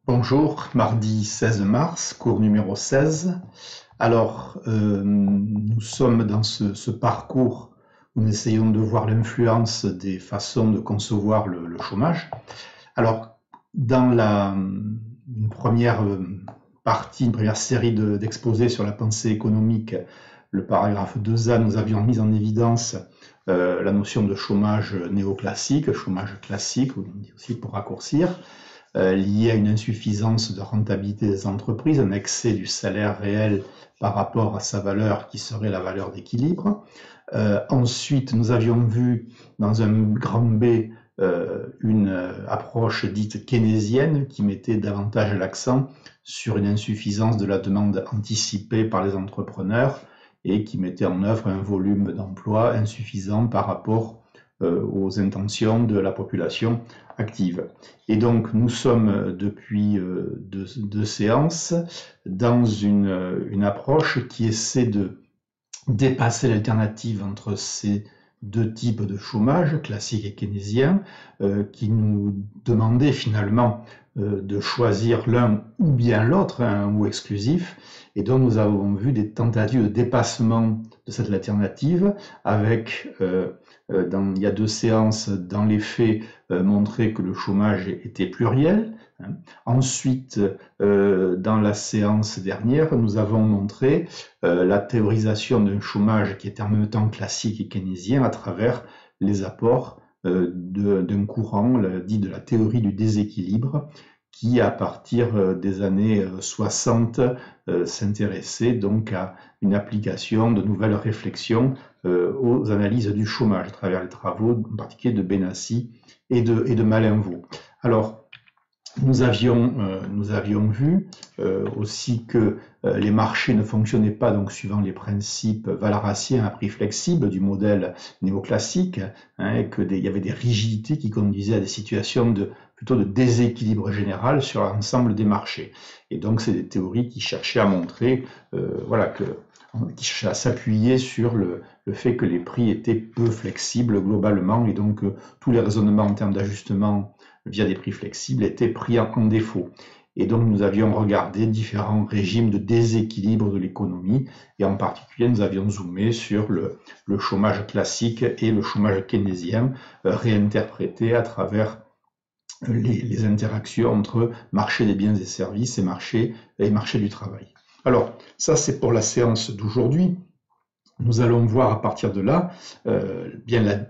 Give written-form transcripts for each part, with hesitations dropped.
Bonjour, mardi 16 mars, cours numéro 16. Alors, nous sommes dans ce parcours où nous essayons de voir l'influence des façons de concevoir le chômage. Alors, dans une première partie, une première série d'exposés sur la pensée économique, le paragraphe 2a, nous avions mis en évidence la notion de chômage néoclassique, chômage classique, on dit aussi pour raccourcir, lié à une insuffisance de rentabilité des entreprises, un excès du salaire réel par rapport à sa valeur qui serait la valeur d'équilibre. Ensuite, nous avions vu dans un grand B une approche dite keynésienne qui mettait davantage l'accent sur une insuffisance de la demande anticipée par les entrepreneurs et qui mettait en œuvre un volume d'emploi insuffisant par rapport aux intentions de la population active. Et donc nous sommes depuis deux séances dans une approche qui essaie de dépasser l'alternative entre ces deux types de chômage, classique et keynésien, qui nous demandait finalement de choisir l'un ou bien l'autre, un ou exclusif, et dont nous avons vu des tentatives de dépassement de cette alternative, avec, il y a deux séances, dans les faits, montrer que le chômage était pluriel. Ensuite, dans la séance dernière, nous avons montré la théorisation d'un chômage qui était en même temps classique et keynésien à travers les apports d'un courant dit de la théorie du déséquilibre qui, à partir des années 60, s'intéressait donc à une application de nouvelles réflexions aux analyses du chômage à travers les travaux en particulier de Benassi et de Malinvaud. Alors, nous avions vu aussi que les marchés ne fonctionnaient pas donc suivant les principes valaraciens à prix flexible du modèle néoclassique, et qu'il y avait des rigidités qui conduisaient à des situations plutôt de déséquilibre général sur l'ensemble des marchés. Et donc c'est des théories qui cherchaient à montrer, qui cherchaient à s'appuyer sur le fait que les prix étaient peu flexibles globalement, et donc tous les raisonnements en termes d'ajustement via des prix flexibles étaient pris en défaut. Et donc nous avions regardé différents régimes de déséquilibre de l'économie, et en particulier nous avions zoomé sur le chômage classique et le chômage keynésien, réinterprété à travers les interactions entre marché des biens et services et marché du travail. Alors ça c'est pour la séance d'aujourd'hui. Nous allons voir à partir de là,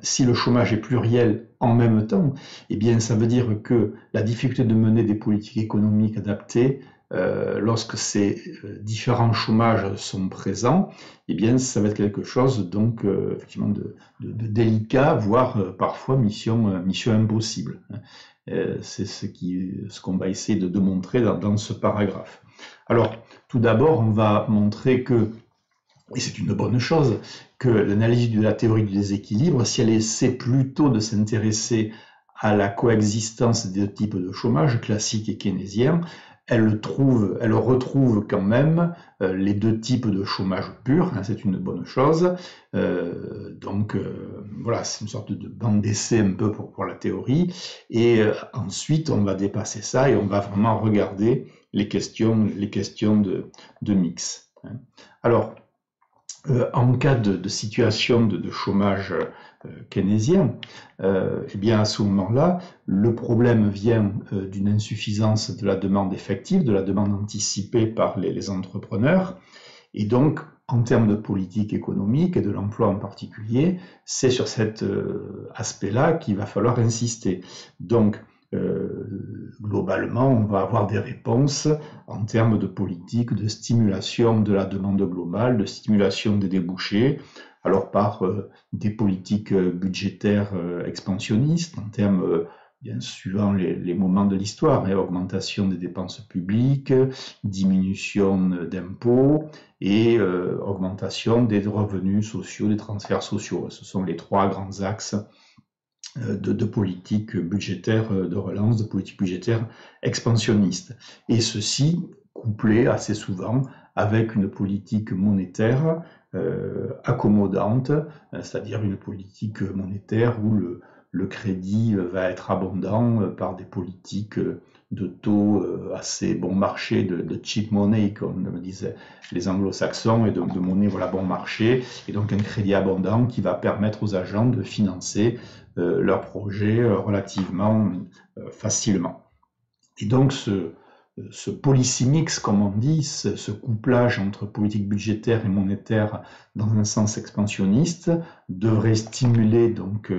si le chômage est pluriel en même temps, eh bien, ça veut dire que la difficulté de mener des politiques économiques adaptées, lorsque ces différents chômages sont présents, eh bien, ça va être quelque chose donc effectivement de délicat, voire parfois mission impossible. C'est ce qu'on va essayer de montrer dans ce paragraphe. Alors, tout d'abord, on va montrer que, et c'est une bonne chose, que l'analyse de la théorie du déséquilibre, si elle essaie plutôt de s'intéresser à la coexistence des deux types de chômage, classique et keynésien, elle retrouve quand même les deux types de chômage pur, c'est une bonne chose. Voilà, c'est une sorte de banc d'essai un peu pour la théorie. Et ensuite, on va dépasser ça et on va vraiment regarder les questions de mix. Alors, en cas de situation de chômage keynésien, eh bien à ce moment-là, le problème vient d'une insuffisance de la demande effective, de la demande anticipée par les entrepreneurs, et donc en termes de politique économique et de l'emploi en particulier, c'est sur cet aspect-là qu'il va falloir insister. Donc, globalement, on va avoir des réponses en termes de politique, de stimulation de la demande globale, de stimulation des débouchés, alors par des politiques budgétaires expansionnistes, en termes, bien suivant les moments de l'histoire, augmentation des dépenses publiques, diminution d'impôts et augmentation des revenus sociaux, des transferts sociaux. Ce sont les trois grands axes de politique budgétaire de relance, de politique budgétaire expansionniste. Et ceci couplé assez souvent avec une politique monétaire accommodante, c'est-à-dire une politique monétaire où le crédit va être abondant par des politiques de taux assez bon marché, de cheap money, comme me disaient les anglo-saxons, et de monnaie voilà, bon marché, et donc un crédit abondant qui va permettre aux agents de financer leurs projets relativement facilement. Et donc ce policy mix, comme on dit, ce couplage entre politique budgétaire et monétaire dans un sens expansionniste, devrait stimuler donc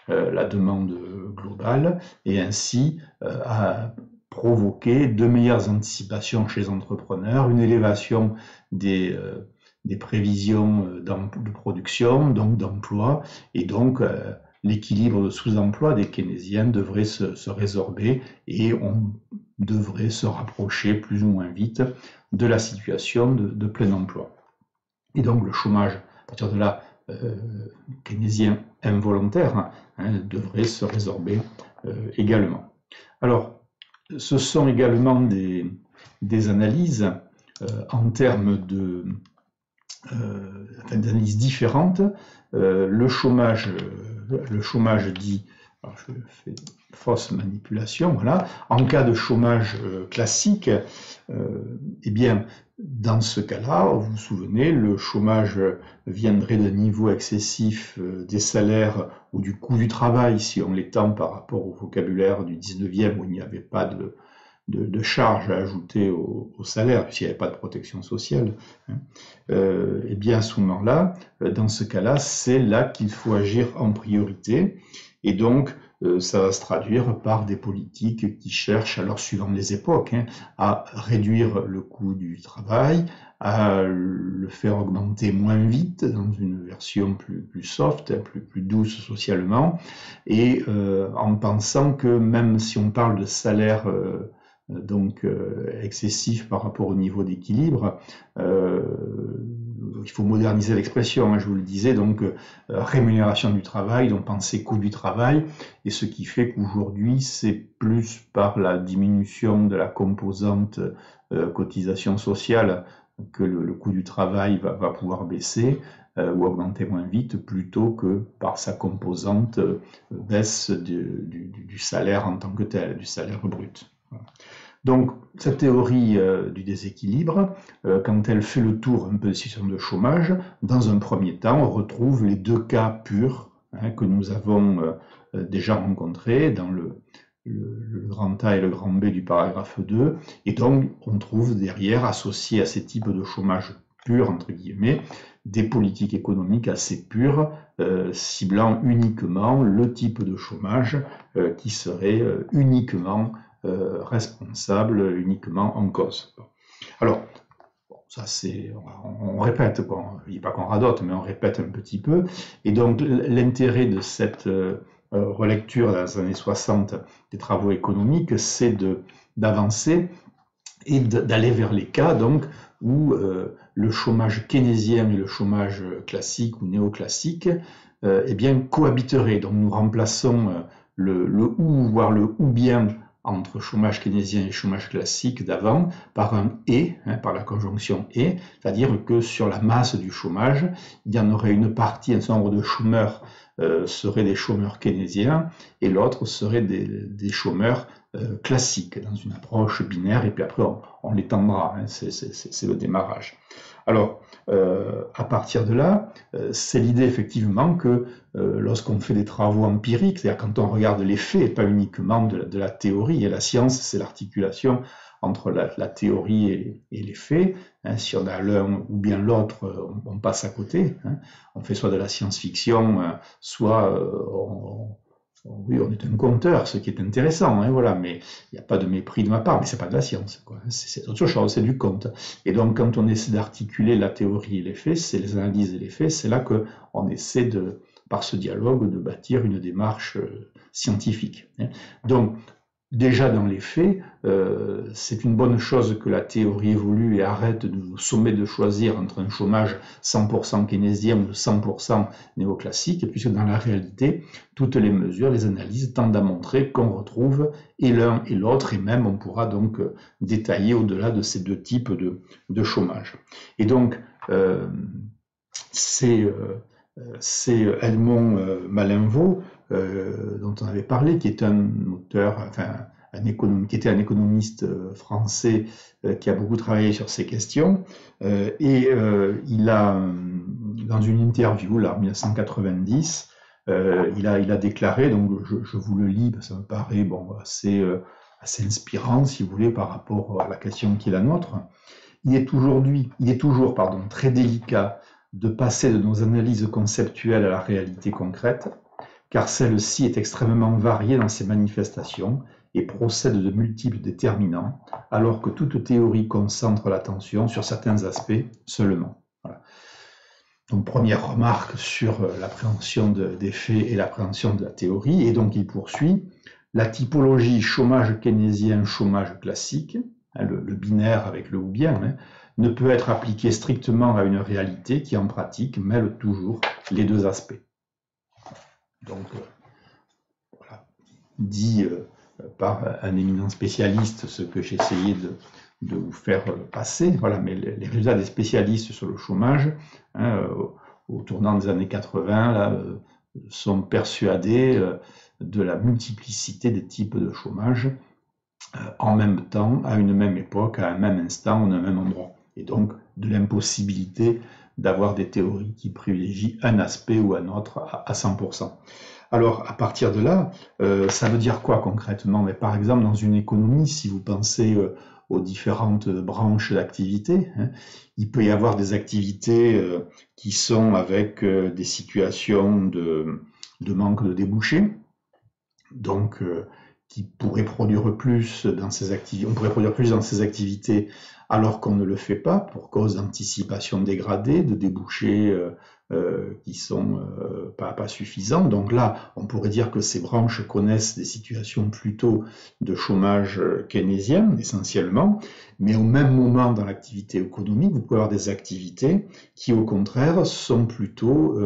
la demande globale et ainsi à provoquer de meilleures anticipations chez les entrepreneurs, une élévation des prévisions de production, donc d'emploi, et donc l'équilibre de sous-emploi des keynésiens devrait se résorber et on devrait se rapprocher plus ou moins vite de la situation de plein emploi. Et donc le chômage, à partir de là, keynésien involontaire, devrait se résorber également. Alors, ce sont également des analyses en termes d'analyses différentes. Le chômage dit, alors je fais fausse manipulation, voilà. En cas de chômage classique, eh bien, dans ce cas-là, vous vous souvenez, le chômage viendrait d'un niveau excessif des salaires ou du coût du travail, si on l'étend par rapport au vocabulaire du 19e où il n'y avait pas de charges à ajouter au salaire, puisqu'il n'y avait pas de protection sociale. Eh bien, à ce moment-là, dans ce cas-là, c'est là qu'il faut agir en priorité. Et donc, ça va se traduire par des politiques qui cherchent, alors suivant les époques, à réduire le coût du travail, à le faire augmenter moins vite dans une version plus soft, plus douce socialement, et en pensant que même si on parle de salaire excessif par rapport au niveau d'équilibre, il faut moderniser l'expression, je vous le disais, donc rémunération du travail, donc penser coût du travail, et ce qui fait qu'aujourd'hui c'est plus par la diminution de la composante cotisation sociale que le coût du travail va pouvoir baisser ou augmenter moins vite, plutôt que par sa composante baisse du salaire en tant que tel, du salaire brut. Donc, cette théorie du déséquilibre, quand elle fait le tour un peu des situations de chômage, dans un premier temps, on retrouve les deux cas purs que nous avons déjà rencontrés dans le grand A et le grand B du paragraphe 2, et donc on trouve derrière, associé à ces types de chômage pur, entre guillemets, des politiques économiques assez pures, ciblant uniquement le type de chômage qui serait uniquement responsable, uniquement en cause. Alors, bon, ça c'est, on répète, quoi. Je ne dis pas qu'on radote, mais on répète un petit peu. Et donc l'intérêt de cette relecture dans les années 60 des travaux économiques, c'est d'avancer et d'aller vers les cas donc où le chômage keynésien et le chômage classique ou néoclassique eh bien cohabiteraient. Donc nous remplaçons le ou, voire le ou bien entre chômage keynésien et chômage classique d'avant par un « et », par la conjonction « et », c'est-à-dire que sur la masse du chômage, il y en aurait une partie, un certain nombre de chômeurs seraient des chômeurs keynésiens et l'autre seraient des chômeurs classiques, dans une approche binaire, et puis après on l'étendra, c'est le démarrage. Alors, à partir de là, c'est l'idée effectivement que lorsqu'on fait des travaux empiriques, c'est-à-dire quand on regarde les faits et pas uniquement de la théorie, et la science c'est l'articulation entre la théorie et les faits, si on a l'un ou bien l'autre, on passe à côté, on fait soit de la science-fiction, soit oui, on est un conteur, ce qui est intéressant, voilà, mais il n'y a pas de mépris de ma part, mais c'est pas de la science, c'est autre chose, c'est du conte. Et donc, quand on essaie d'articuler la théorie et les faits, c'est les analyses et les faits, c'est là qu'on essaie par ce dialogue, de bâtir une démarche scientifique. Donc, déjà dans les faits, c'est une bonne chose que la théorie évolue et arrête de nous sommer de choisir entre un chômage 100% keynésien ou 100% néoclassique, puisque dans la réalité, toutes les mesures, les analyses tendent à montrer qu'on retrouve et l'un et l'autre, et même on pourra donc détailler au-delà de ces deux types de chômage. Et donc, c'est Edmond Malinvaud dont on avait parlé, qui est un auteur, enfin, qui était un économiste français qui a beaucoup travaillé sur ces questions. Il a, dans une interview, là, en 1990, il a déclaré, donc je vous le lis, ça me paraît bon, assez inspirant, si vous voulez, par rapport à la question qui est la nôtre. Il est toujours très délicat de passer de nos analyses conceptuelles à la réalité concrète, car celle-ci est extrêmement variée dans ses manifestations et procède de multiples déterminants, alors que toute théorie concentre l'attention sur certains aspects seulement. Voilà. Donc, première remarque sur l'appréhension des faits et l'appréhension de la théorie, et donc il poursuit. La typologie chômage keynésien, chômage classique, le binaire avec le ou bien, ne peut être appliquée strictement à une réalité qui, en pratique, mêle toujours les deux aspects. Donc, voilà, dit par un éminent spécialiste ce que j'ai essayé de vous faire passer. Voilà, mais les résultats des spécialistes sur le chômage, au tournant des années 80, là, sont persuadés de la multiplicité des types de chômage en même temps, à une même époque, à un même instant, à un même endroit. Et donc, de l'impossibilité d'avoir des théories qui privilégient un aspect ou un autre à 100%. Alors, à partir de là, ça veut dire quoi concrètement? Mais par exemple, dans une économie, si vous pensez aux différentes branches d'activité, il peut y avoir des activités qui sont avec des situations de manque de débouchés, donc qui pourraient produire plus dans ces activités, on pourrait produire plus dans ces activités alors qu'on ne le fait pas pour cause d'anticipation dégradée, de débouchés qui sont pas suffisants. Donc là, on pourrait dire que ces branches connaissent des situations plutôt de chômage keynésien, essentiellement, mais au même moment dans l'activité économique, vous pouvez avoir des activités qui, au contraire, sont plutôt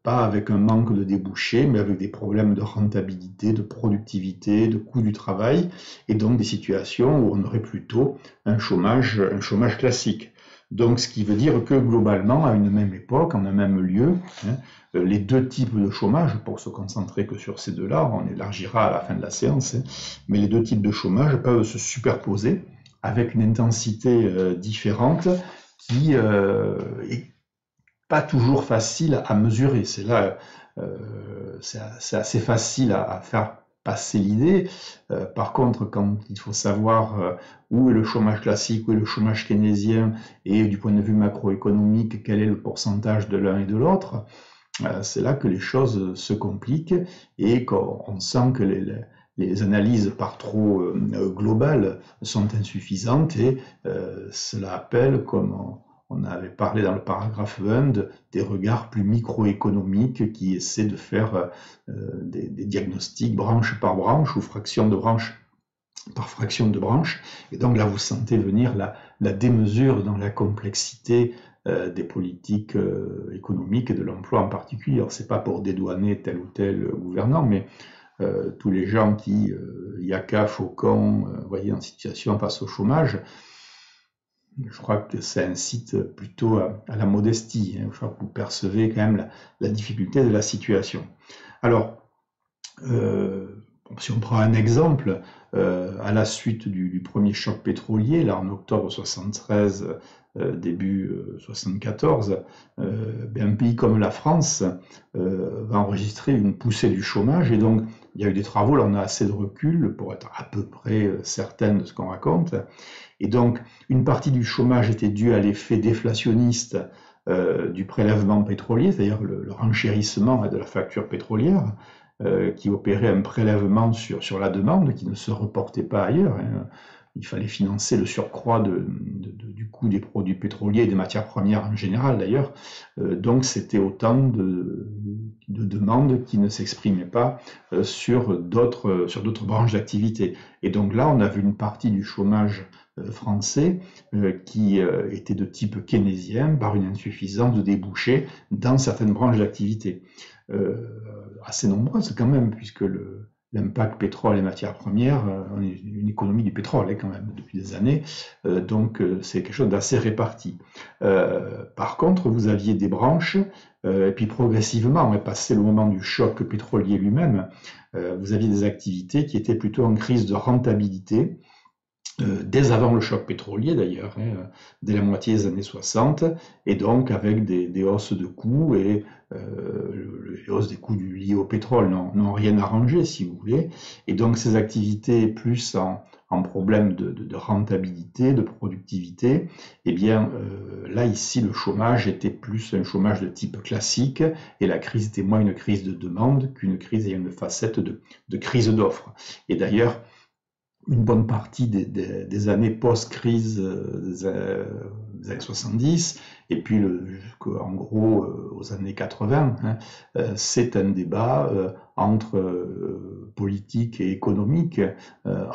pas avec un manque de débouchés, mais avec des problèmes de rentabilité, de productivité, de coût du travail, et donc des situations où on aurait plutôt un chômage classique. Donc, ce qui veut dire que globalement, à une même époque, en un même lieu, les deux types de chômage, pour se concentrer que sur ces deux-là, on élargira à la fin de la séance, mais les deux types de chômage peuvent se superposer avec une intensité différente qui est pas toujours facile à mesurer. C'est là, c'est assez facile à faire passer l'idée. Par contre, quand il faut savoir où est le chômage classique, où est le chômage keynésien, et du point de vue macroéconomique, quel est le pourcentage de l'un et de l'autre, c'est là que les choses se compliquent et qu'on sent que les analyses par trop globales sont insuffisantes et cela appelle, comme on avait parlé dans le paragraphe 1, des regards plus microéconomiques qui essaient de faire des diagnostics branche par branche ou fraction de branche par fraction de branche. Et donc là, vous sentez venir la démesure dans la complexité des politiques économiques et de l'emploi en particulier. Alors, c'est pas pour dédouaner tel ou tel gouvernant, mais tous les gens qui, Yaka, Faucon, voyez, en situation face au chômage, je crois que ça incite plutôt à la modestie. Je crois que vous percevez quand même la difficulté de la situation. Alors, si on prend un exemple, à la suite du premier choc pétrolier, là en octobre 73, début 74, un pays comme la France va enregistrer une poussée du chômage et donc il y a eu des travaux, là on a assez de recul pour être à peu près certaine de ce qu'on raconte. Et donc, une partie du chômage était due à l'effet déflationniste du prélèvement pétrolier, c'est-à-dire le renchérissement de la facture pétrolière, qui opérait un prélèvement sur la demande, qui ne se reportait pas ailleurs. Il fallait financer le surcroît du coût des produits pétroliers et des matières premières en général, d'ailleurs. Donc, c'était autant de demandes qui ne s'exprimaient pas sur d'autres branches d'activité. Et donc là, on a vu une partie du chômage français qui était de type keynésien par une insuffisance de débouchés dans certaines branches d'activité. Assez nombreuses quand même, puisque l'impact pétrole et matières premières. On est une économie du pétrole quand même depuis des années, donc c'est quelque chose d'assez réparti. Par contre, vous aviez des branches, et puis progressivement, on est passé le moment du choc pétrolier lui-même, vous aviez des activités qui étaient plutôt en crise de rentabilité, dès avant le choc pétrolier d'ailleurs, dès la moitié des années 60, et donc avec des hausses de coûts, et les hausses des coûts liées au pétrole n'ont rien arrangé, si vous voulez, et donc ces activités plus en problème de rentabilité, de productivité, eh bien là ici le chômage était plus un chômage de type classique, et la crise était moins une crise de demande qu'une crise ayant une facette de crise d'offres. Et d'ailleurs, une bonne partie des années post-crise des années 70, et puis en gros aux années 80, c'est un débat entre politique et économique,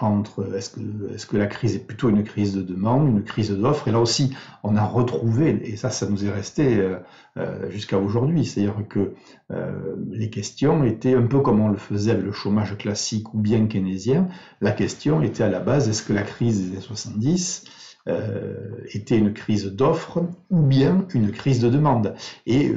entre est-ce que la crise est plutôt une crise de demande, une crise d'offre, et là aussi on a retrouvé, et ça nous est resté jusqu'à aujourd'hui, c'est-à-dire que les questions étaient un peu comme on le faisait avec le chômage classique ou bien keynésien. La question était à la base, est-ce que la crise des années 70 était une crise d'offre ou bien une crise de demande? Et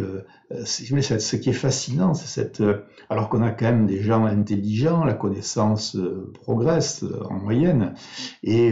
ce qui est fascinant, c'est alors qu'on a quand même des gens intelligents, la connaissance progresse en moyenne, et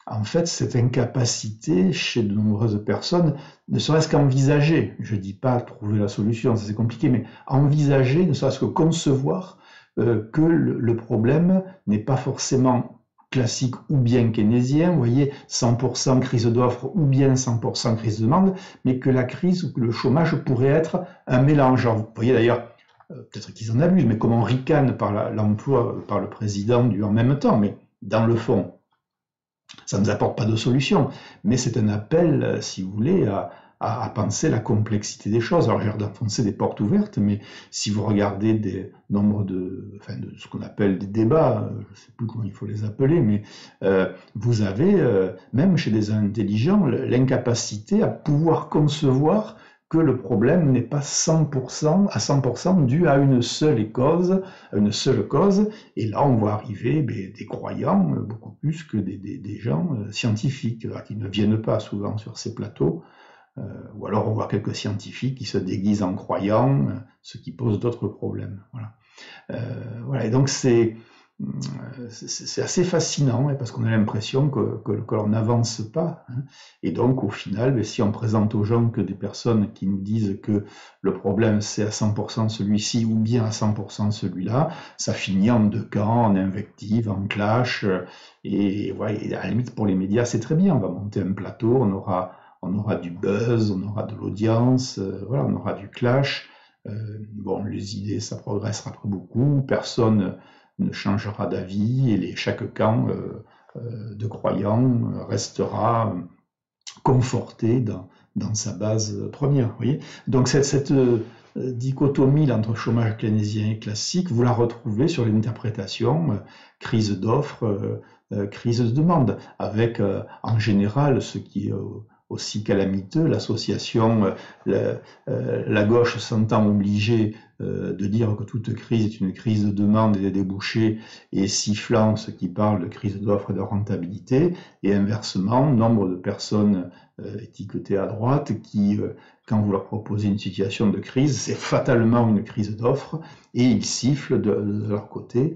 en fait, cette incapacité chez de nombreuses personnes, ne serait-ce qu'envisager, je ne dis pas trouver la solution, ça c'est compliqué, mais envisager, ne serait-ce que concevoir que le problème n'est pas forcément classique ou bien keynésien, vous voyez, 100% crise d'offre ou bien 100% crise de demande, mais que la crise ou que le chômage pourrait être un mélange. Alors, vous voyez d'ailleurs, peut-être qu'ils en abusent, mais comme on ricane par l'emploi par le président du en même temps, mais dans le fond, ça ne nous apporte pas de solution, mais c'est un appel, si vous voulez, à penser la complexité des choses. Alors, j'ai l'air d'enfoncer des portes ouvertes, mais si vous regardez des nombres de ce qu'on appelle des débats, je ne sais plus comment il faut les appeler, mais vous avez, même chez des intelligents, l'incapacité à pouvoir concevoir que le problème n'est pas 100% à 100% dû à une seule cause, et là on voit arriver des croyants beaucoup plus que des gens scientifiques qui ne viennent pas souvent sur ces plateaux, ou alors on voit quelques scientifiques qui se déguisent en croyants, ce qui pose d'autres problèmes. Voilà. Et donc c'est assez fascinant, parce qu'on a l'impression que l'on n'avance pas, et donc au final, si on présente aux gens que des personnes qui nous disent que le problème c'est à 100% celui-ci ou bien à 100% celui-là, ça finit en deux camps, en invective, en clash, et voilà, et à la limite pour les médias c'est très bien, on va monter un plateau, on aura du buzz, on aura de l'audience, voilà, on aura du clash. Bon, les idées, ça progressera pas beaucoup, personne ne changera d'avis, et chaque camp de croyants restera conforté dans sa base première. Vous voyez, donc cette dichotomie entre chômage keynésien et classique, vous la retrouvez sur l'interprétation crise d'offre, crise de demande, avec en général ce qui est aussi calamiteux, l'association, la gauche s'entend obligée de dire que toute crise est une crise de demande et des débouchés, et sifflant ceux qui parlent de crise d'offre et de rentabilité, et inversement, nombre de personnes étiquetées à droite qui, quand vous leur proposez une situation de crise, c'est fatalement une crise d'offre, et ils sifflent de leur côté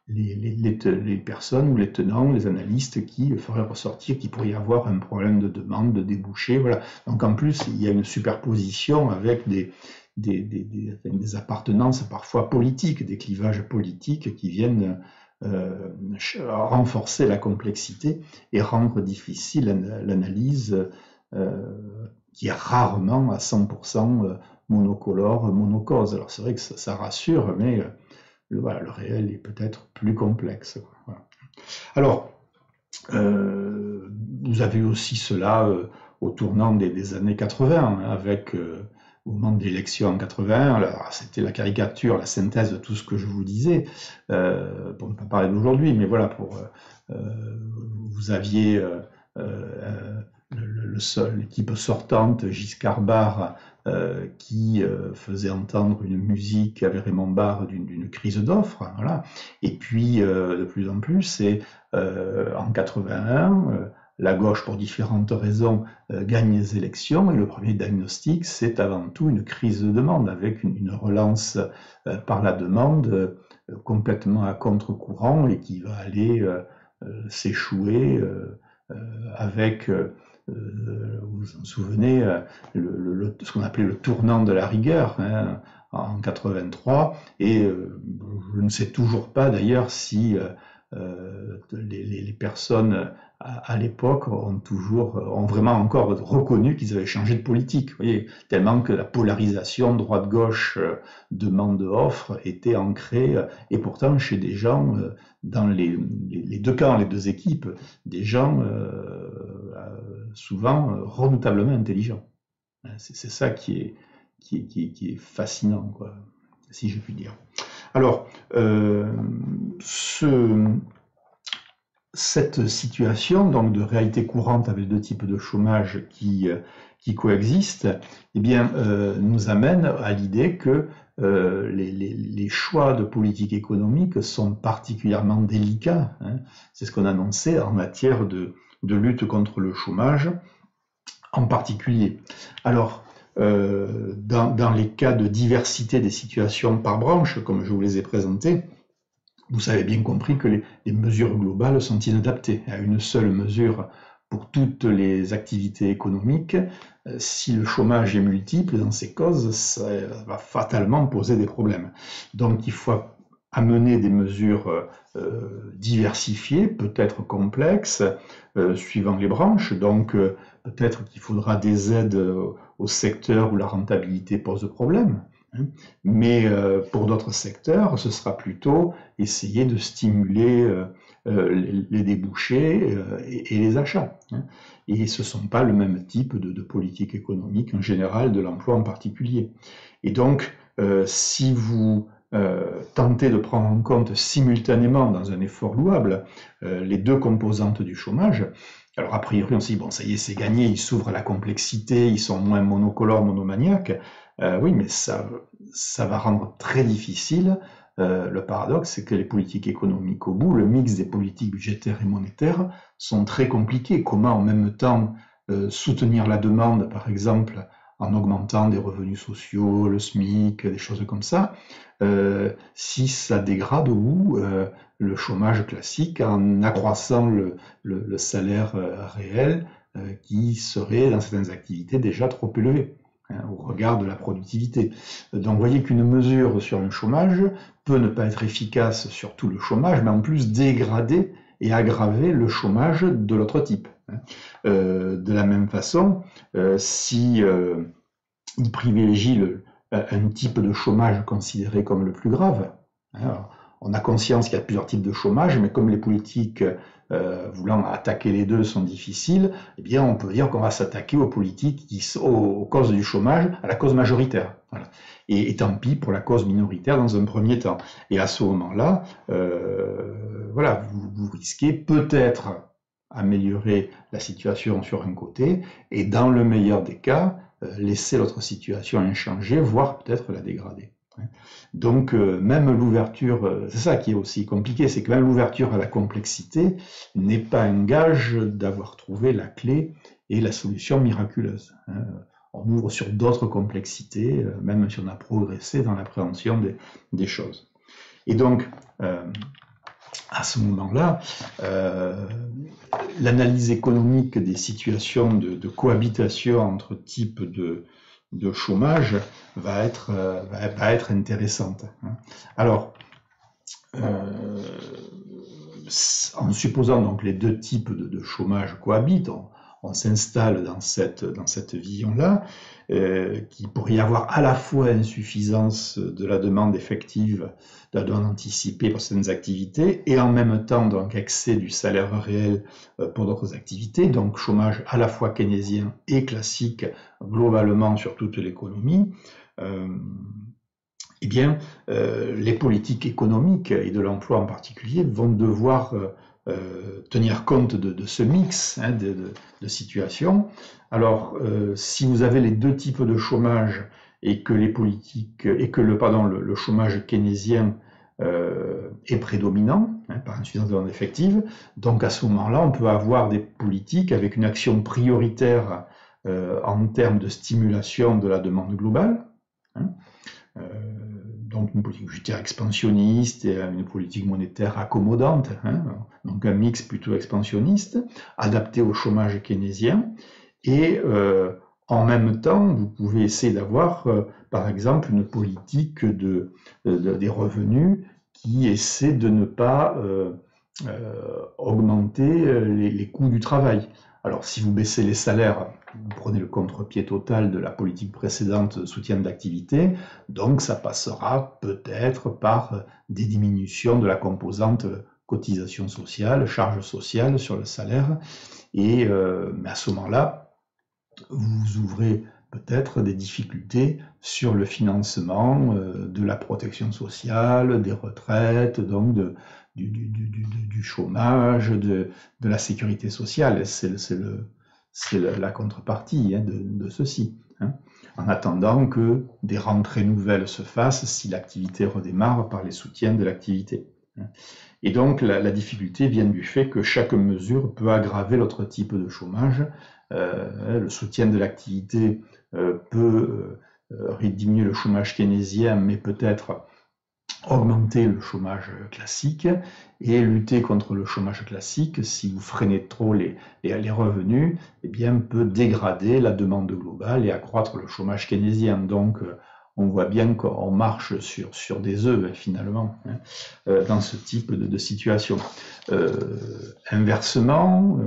les personnes ou les tenants, les analystes qui feraient ressortir qu'il pourrait y avoir un problème de demande, de débouché. Voilà. Donc en plus, il y a une superposition avec des appartenances parfois politiques, des clivages politiques qui viennent renforcer la complexité et rendre difficile l'analyse qui est rarement à 100% monocolore, monocause. Alors c'est vrai que ça rassure, mais voilà, le réel est peut-être plus complexe. Voilà. Alors, vous avez aussi cela au tournant des années 80, avec au moment de l'élection en 81, c'était la caricature, la synthèse de tout ce que je vous disais, pour ne pas parler d'aujourd'hui, mais voilà, vous aviez l'équipe sortante, Giscard-Barre, qui faisait entendre une musique avec Raymond Barre d'une crise d'offres, voilà. Et puis, de plus en plus, c'est en 81, la gauche, pour différentes raisons, gagne les élections, et le premier diagnostic, c'est avant tout une crise de demande, avec une relance par la demande complètement à contre-courant, et qui va aller s'échouer avec, vous vous en souvenez, ce qu'on appelait le tournant de la rigueur, hein, en 83, et je ne sais toujours pas d'ailleurs si les personnes à l'époque ont vraiment encore reconnu qu'ils avaient changé de politique. Vous voyez, tellement que la polarisation droite-gauche, demande-offre était ancrée, et pourtant chez des gens, dans les deux camps, les deux équipes, des gens souvent redoutablement intelligents. C'est ça qui est fascinant, quoi, si je puis dire. Alors, cette situation donc de réalité courante avec deux types de chômage qui coexistent, eh bien, nous amène à l'idée que les choix de politique économique sont particulièrement délicats, hein. C'est ce qu'on annonçait en matière de lutte contre le chômage en particulier. Alors, dans les cas de diversité des situations par branche, comme je vous les ai présentés, vous avez bien compris que les mesures globales sont inadaptées à une seule mesure pour toutes les activités économiques. Si le chômage est multiple dans ses causes, ça va fatalement poser des problèmes. Donc il faut amener des mesures diversifiées, peut-être complexes, suivant les branches. Donc peut-être qu'il faudra des aides au secteur où la rentabilité pose problème. Mais pour d'autres secteurs, ce sera plutôt essayer de stimuler les débouchés et les achats. Et ce ne sont pas le même type de politique économique en général, de l'emploi en particulier. Et donc, si vous tentez de prendre en compte simultanément, dans un effort louable, les deux composantes du chômage, alors a priori on se dit, bon ça y est, c'est gagné, ils s'ouvrent à la complexité, ils sont moins monocolores, monomaniaques. Oui, mais ça va rendre très difficile. Le paradoxe, c'est que les politiques économiques au bout, le mix des politiques budgétaires et monétaires, sont très compliqués. Comment en même temps soutenir la demande, par exemple, en augmentant des revenus sociaux, le SMIC, des choses comme ça, si ça dégrade au bout le chômage classique en accroissant le salaire réel qui serait dans certaines activités déjà trop élevé, hein, au regard de la productivité. Donc vous voyez qu'une mesure sur le chômage peut ne pas être efficace sur tout le chômage, mais en plus dégrader et aggraver le chômage de l'autre type. De la même façon, si il privilégie un type de chômage considéré comme le plus grave, alors, on a conscience qu'il y a plusieurs types de chômage, mais comme les politiques voulant attaquer les deux sont difficiles, eh bien on peut dire qu'on va s'attaquer aux politiques aux causes du chômage, à la cause majoritaire. Voilà. Et tant pis pour la cause minoritaire dans un premier temps. Et à ce moment-là, voilà, vous risquez peut-être améliorer la situation sur un côté, et dans le meilleur des cas, laisser l'autre situation inchangée, voire peut-être la dégrader. Donc même l'ouverture, c'est ça qui est aussi compliqué, c'est que même l'ouverture à la complexité n'est pas un gage d'avoir trouvé la clé et la solution miraculeuse. On ouvre sur d'autres complexités, même si on a progressé dans l'appréhension des choses. Et donc, à ce moment-là, l'analyse économique des situations de cohabitation entre types de chômage va être intéressante. Alors, en supposant donc les deux types de chômage cohabitent, on s'installe dans cette vision-là, qu'il pourrait y avoir à la fois insuffisance de la demande effective, de la demande anticipée pour certaines activités, et en même temps donc excès du salaire réel pour d'autres activités, donc chômage à la fois keynésien et classique globalement sur toute l'économie. Eh bien, les politiques économiques et de l'emploi en particulier vont devoir tenir compte de ce mix de situations. Alors, si vous avez les deux types de chômage et que les politiques et que le chômage keynésien est prédominant par insuffisance de demande effective, donc à ce moment-là, on peut avoir des politiques avec une action prioritaire en termes de stimulation de la demande globale. Donc une politique budgétaire expansionniste et une politique monétaire accommodante, donc un mix plutôt expansionniste, adapté au chômage keynésien. Et en même temps, vous pouvez essayer d'avoir, par exemple, une politique des revenus qui essaie de ne pas augmenter les coûts du travail. Alors, si vous baissez les salaires, vous prenez le contre-pied total de la politique précédente de soutien de l'activité, donc ça passera peut-être par des diminutions de la composante cotisation sociale, charge sociale sur le salaire, et mais à ce moment-là, vous ouvrez peut-être des difficultés sur le financement de la protection sociale, des retraites, donc du chômage, de la sécurité sociale. C'est la contrepartie de ceci. En attendant que des rentrées nouvelles se fassent si l'activité redémarre par les soutiens de l'activité. Et donc la difficulté vient du fait que chaque mesure peut aggraver l'autre type de chômage. Le soutien de l'activité peut diminuer le chômage keynésien, mais peut-être augmenter le chômage classique, et lutter contre le chômage classique, si vous freinez trop les revenus, eh bien, peut dégrader la demande globale et accroître le chômage keynésien. Donc, on voit bien qu'on marche sur des œufs, finalement, dans ce type de situation. Inversement,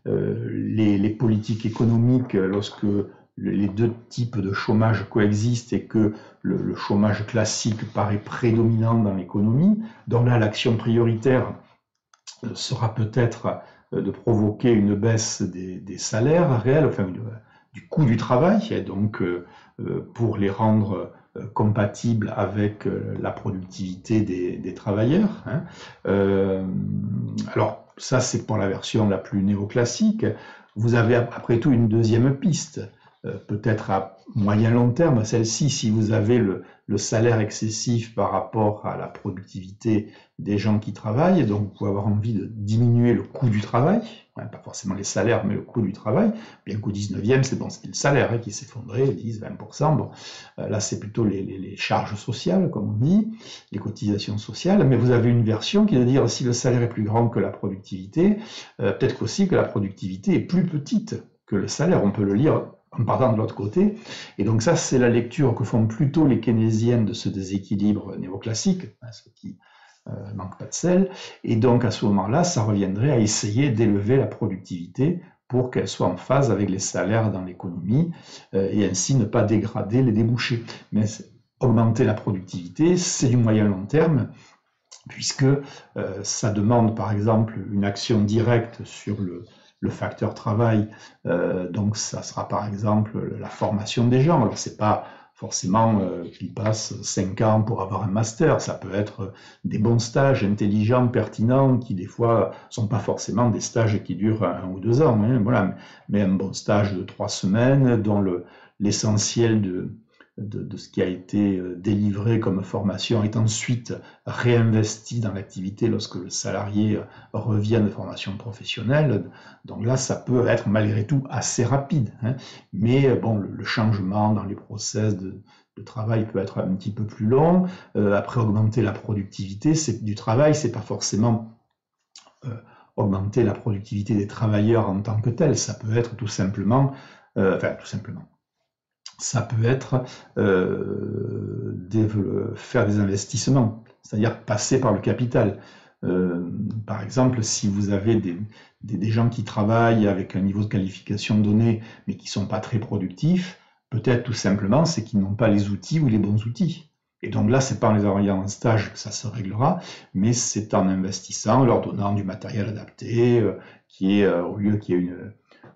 les politiques économiques, lorsque les deux types de chômage coexistent et que le chômage classique paraît prédominant dans l'économie, donc là, l'action prioritaire sera peut-être de provoquer une baisse des salaires réels, enfin du coût du travail, et donc pour les rendre compatibles avec la productivité des travailleurs. Alors ça, c'est pour la version la plus néoclassique. Vous avez après tout une deuxième piste, peut-être à moyen long terme, celle-ci, si vous avez le salaire excessif par rapport à la productivité des gens qui travaillent, donc vous pouvez avoir envie de diminuer le coût du travail, pas forcément les salaires, mais le coût du travail, bien qu'au 19e, c'était le salaire qui s'effondrait, 10-20%, bon, là c'est plutôt les charges sociales, comme on dit, les cotisations sociales, mais vous avez une version qui est de dire si le salaire est plus grand que la productivité, peut-être qu'aussi que la productivité est plus petite que le salaire, on peut le lire en partant de l'autre côté. Et donc ça, c'est la lecture que font plutôt les keynésiennes de ce déséquilibre néoclassique, ce qui manque pas de sel. Et donc à ce moment-là, ça reviendrait à essayer d'élever la productivité pour qu'elle soit en phase avec les salaires dans l'économie et ainsi ne pas dégrader les débouchés. Mais augmenter la productivité, c'est du moyen long terme, puisque ça demande par exemple une action directe sur le facteur travail, donc ça sera par exemple la formation des gens. Alors c'est pas forcément qu'ils passent 5 ans pour avoir un master, ça peut être des bons stages intelligents, pertinents, qui des fois sont pas forcément des stages qui durent 1 ou 2 ans, voilà, mais un bon stage de 3 semaines dont l'essentiel de ce qui a été délivré comme formation est ensuite réinvesti dans l'activité lorsque le salarié revient de formation professionnelle. Donc là, ça peut être malgré tout assez rapide, mais bon, le changement dans les process de travail peut être un petit peu plus long. Après, augmenter la productivité du travail, c'est pas forcément augmenter la productivité des travailleurs en tant que tel, ça peut être tout simplement, ça peut être faire des investissements, c'est-à-dire passer par le capital. Par exemple, si vous avez des gens qui travaillent avec un niveau de qualification donné, mais qui ne sont pas très productifs, peut-être tout simplement c'est qu'ils n'ont pas les outils ou les bons outils. Et donc là, c'est pas en les envoyant en stage que ça se réglera, mais c'est en investissant, leur donnant du matériel adapté, qui est, au lieu qu'il y ait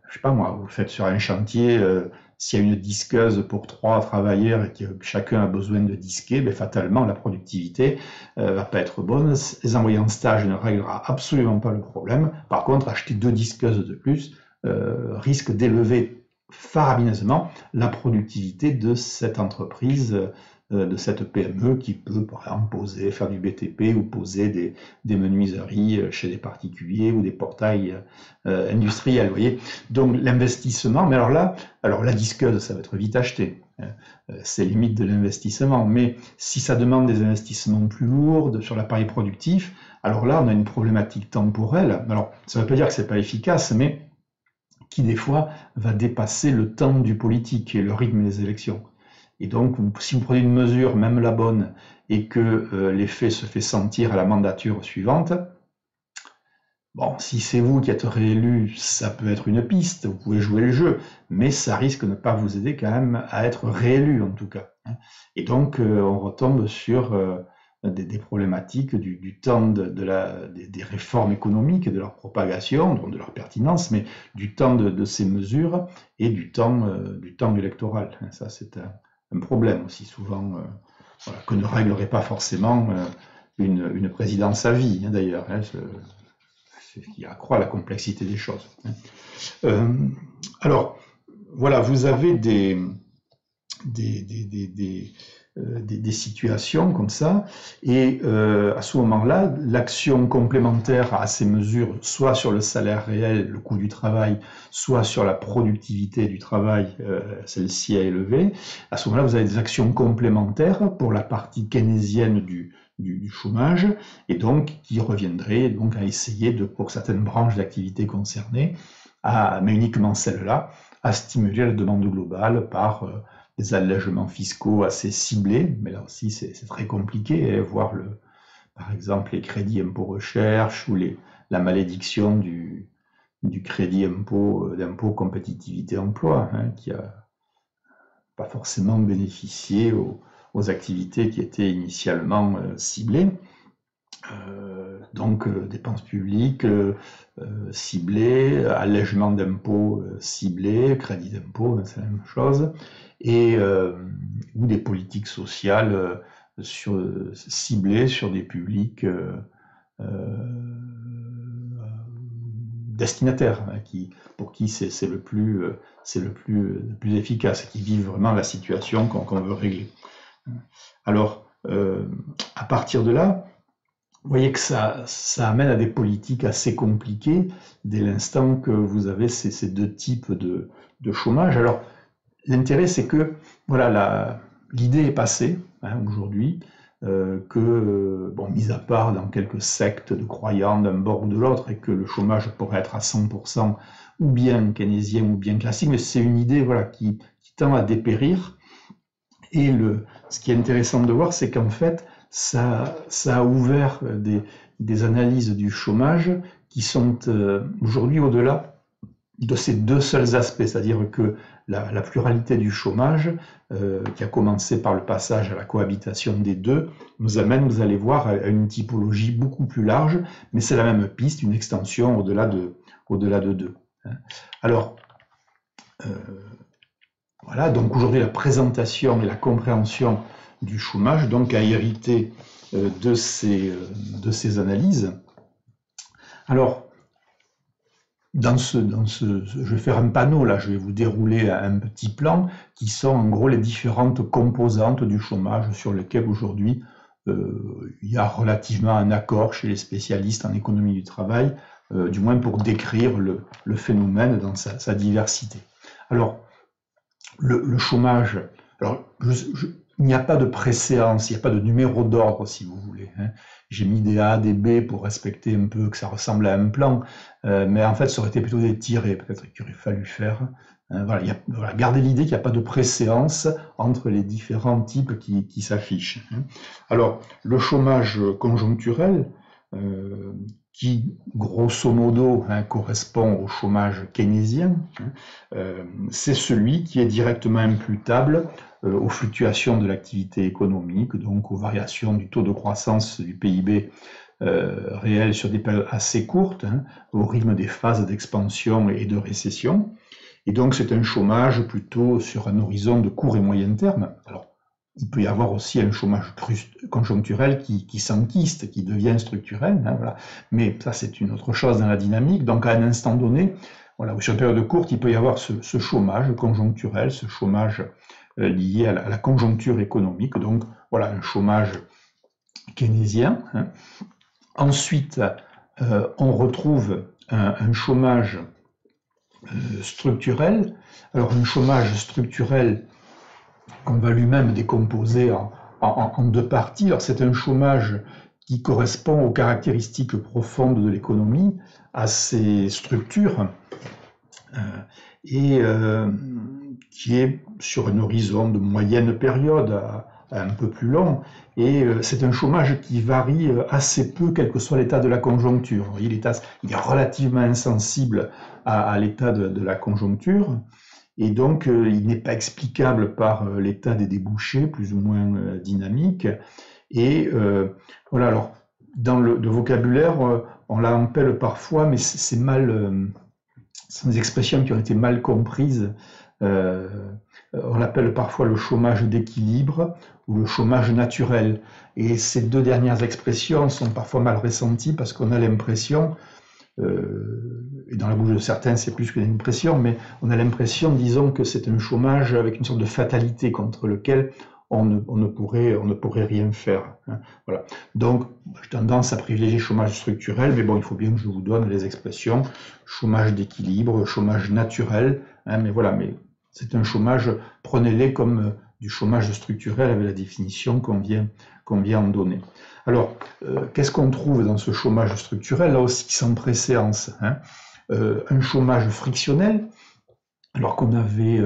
je sais pas moi, vous faites sur un chantier s'il y a une disqueuse pour 3 travailleurs et que chacun a besoin de disquer, ben, fatalement, la productivité va pas être bonne. Les envoyés en stage ne réglera absolument pas le problème. Par contre, acheter 2 disqueuses de plus risque d'élever farabineusement la productivité de cette entreprise, de cette PME qui peut, par exemple, faire du BTP ou poser des menuiseries chez des particuliers ou des portails industriels. Vous voyez, donc l'investissement, mais alors là, la disqueuse, ça va être vite acheté. C'est limite de l'investissement, mais si ça demande des investissements plus lourds sur l'appareil productif, alors là, on a une problématique temporelle. Alors, ça ne veut pas dire que c'est pas efficace, mais qui des fois va dépasser le temps du politique et le rythme des élections. Et donc, si vous prenez une mesure, même la bonne, et que l'effet se fait sentir à la mandature suivante, bon, si c'est vous qui êtes réélu, ça peut être une piste, vous pouvez jouer le jeu, mais ça risque de ne pas vous aider quand même à être réélu en tout cas. Et donc, on retombe sur des problématiques du temps des réformes économiques, de leur propagation, donc de leur pertinence, mais du temps de ces mesures et du temps électoral. Ça, c'est un problème aussi souvent voilà, que ne réglerait pas forcément une présidence à vie, d'ailleurs. C'est ce qui accroît la complexité des choses. Alors, voilà, vous avez des situations comme ça, et à ce moment-là, l'action complémentaire à ces mesures, soit sur le salaire réel, le coût du travail, soit sur la productivité du travail, celle-ci a élevé. À ce moment-là, vous avez des actions complémentaires pour la partie keynésienne du chômage, et donc qui reviendrait donc à essayer pour certaines branches d'activité concernées, mais uniquement celles-là, à stimuler la demande globale par des allègements fiscaux assez ciblés, mais là aussi c'est très compliqué, voir par exemple les crédits impôt recherche ou la malédiction du crédit d'impôt compétitivité emploi, qui a pas forcément bénéficié aux activités qui étaient initialement ciblées. Donc dépenses publiques ciblées, allègement d'impôts ciblés, crédit d'impôt, c'est la même chose, et ou des politiques sociales ciblées sur des publics destinataires, pour qui c'est le plus efficace, qui vivent vraiment la situation qu'on veut régler. Alors, à partir de là, vous voyez que ça amène à des politiques assez compliquées dès l'instant que vous avez ces 2 types de chômage. Alors, l'intérêt, c'est que voilà, l'idée est passée aujourd'hui, bon, mis à part dans quelques sectes de croyants d'un bord ou de l'autre, et que le chômage pourrait être à 100% ou bien keynésien ou bien classique, mais c'est une idée voilà, qui tend à dépérir. Et ce qui est intéressant de voir, c'est qu'en fait, ça a ouvert des analyses du chômage qui sont aujourd'hui au-delà de ces 2 seuls aspects, c'est-à-dire que la pluralité du chômage, qui a commencé par le passage à la cohabitation des deux, nous amène, vous allez voir, à une typologie beaucoup plus large, mais c'est la même piste, une extension au-delà de 2. Alors, voilà, donc aujourd'hui la présentation et la compréhension du chômage donc a hérité de ces analyses. Alors, je vais faire un panneau là, je vais vous dérouler un petit plan qui sont en gros les différentes composantes du chômage sur lesquelles aujourd'hui il y a relativement un accord chez les spécialistes en économie du travail, du moins pour décrire le phénomène dans sa diversité. Alors, le chômage, alors il n'y a pas de préséance, il n'y a pas de numéro d'ordre si vous voulez. J'ai mis des A, des B pour respecter un peu que ça ressemble à un plan, mais en fait ça aurait été plutôt des tirés, peut-être qu'il aurait fallu faire. Voilà, gardez l'idée qu'il n'y a pas de préséance entre les différents types qui s'affichent. Alors, le chômage conjoncturel, qui grosso modo correspond au chômage keynésien, c'est celui qui est directement imputable aux fluctuations de l'activité économique, donc aux variations du taux de croissance du PIB réel sur des périodes assez courtes, au rythme des phases d'expansion et de récession. Et donc c'est un chômage plutôt sur un horizon de court et moyen terme. Alors, il peut y avoir aussi un chômage conjoncturel qui s'enquiste, qui devient structurel, hein, voilà. Mais ça, c'est une autre chose dans la dynamique. Donc, à un instant donné, voilà, sur une période courte, il peut y avoir ce chômage conjoncturel, ce chômage lié à la conjoncture économique. Donc, voilà, un chômage keynésien, hein. Ensuite, on retrouve un chômage structurel. Alors, un chômage structurel qu'on va lui-même décomposer en deux parties. Alors, c'est un chômage qui correspond aux caractéristiques profondes de l'économie, à ses structures, et qui est sur un horizon de moyenne période, à un peu plus long. Et c'est un chômage qui varie assez peu, quel que soit l'état de la conjoncture. Vous voyez, il est relativement insensible à l'état de la conjoncture. Et donc, il n'est pas explicable par l'état des débouchés, plus ou moins dynamiques. Et voilà, alors, dans le vocabulaire, on l'appelle parfois, mais c'est mal, ce sont des expressions qui ont été mal comprises. On l'appelle parfois le chômage d'équilibre ou le chômage naturel. Et ces deux dernières expressions sont parfois mal ressenties parce qu'on a l'impression, et dans la bouche de certains c'est plus qu'une impression, mais on a l'impression, disons, que c'est un chômage avec une sorte de fatalité contre lequel on ne pourrait rien faire, hein. Voilà. Donc, j'ai tendance à privilégier le chômage structurel, mais bon, il faut bien que je vous donne les expressions chômage d'équilibre, chômage naturel, hein, mais voilà, mais c'est un chômage, prenez-les comme du chômage structurel avec la définition qu'on vient en donner. Alors, qu'est-ce qu'on trouve dans ce chômage structurel, là aussi sans préséance, hein, un chômage frictionnel, alors qu'on avait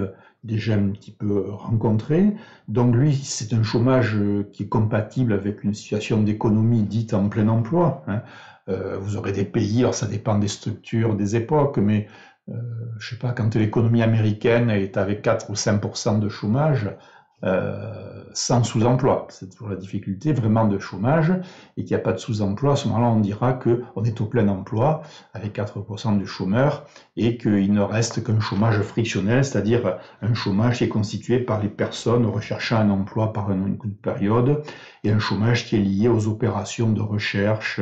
déjà un petit peu rencontré. Donc lui, c'est un chômage qui est compatible avec une situation d'économie dite en plein emploi, hein. Vous aurez des pays, alors ça dépend des structures, des époques, mais je sais pas, quand l'économie américaine est avec 4 ou 5% de chômage, sans sous-emploi, c'est toujours la difficulté vraiment de chômage, et qu'il n'y a pas de sous-emploi, à ce moment-là on dira qu'on est au plein emploi avec 4% de chômeurs et qu'il ne reste qu'un chômage frictionnel, c'est-à-dire un chômage qui est constitué par les personnes recherchant un emploi par une période, et un chômage qui est lié aux opérations de recherche,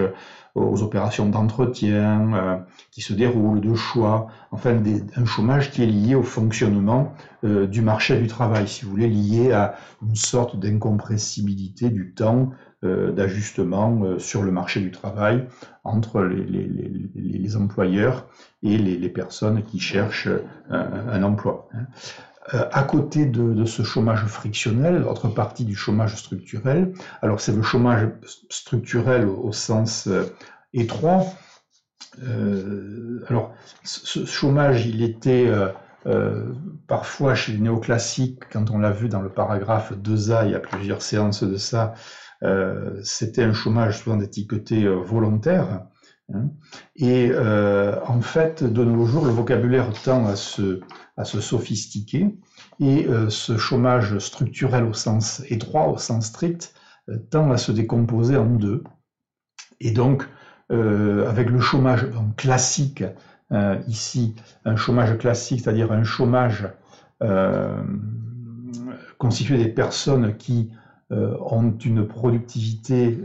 aux opérations d'entretien qui se déroulent, de choix, enfin un chômage qui est lié au fonctionnement du marché du travail, si vous voulez, lié à une sorte d'incompressibilité du temps d'ajustement sur le marché du travail entre les employeurs et les personnes qui cherchent un emploi, hein. À côté de ce chômage frictionnel, l'autre partie du chômage structurel, alors c'est le chômage structurel au sens étroit. Alors, ce chômage, il était parfois chez les néoclassiques, quand on l'a vu dans le paragraphe 2A, il y a plusieurs séances de ça, c'était un chômage souvent étiqueté volontaire, hein. Et en fait, de nos jours, le vocabulaire tend à se sophistiquer, et ce chômage structurel au sens étroit, au sens strict, tend à se décomposer en deux. Et donc, avec le chômage classique, ici, un chômage classique, c'est-à-dire un chômage constitué des personnes qui ont une productivité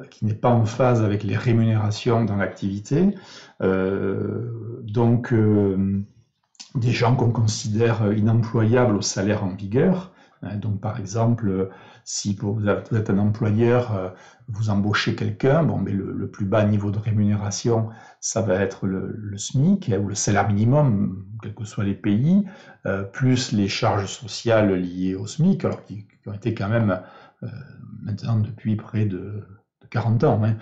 qui n'est pas en phase avec les rémunérations dans l'activité. Donc, des gens qu'on considère inemployables au salaire en vigueur. Donc, par exemple, si vous êtes un employeur, vous embauchez quelqu'un, bon, mais le plus bas niveau de rémunération, ça va être le SMIC ou le salaire minimum, quels que soient les pays, plus les charges sociales liées au SMIC, alors qui ont été quand même maintenant depuis près de 40 ans, hein,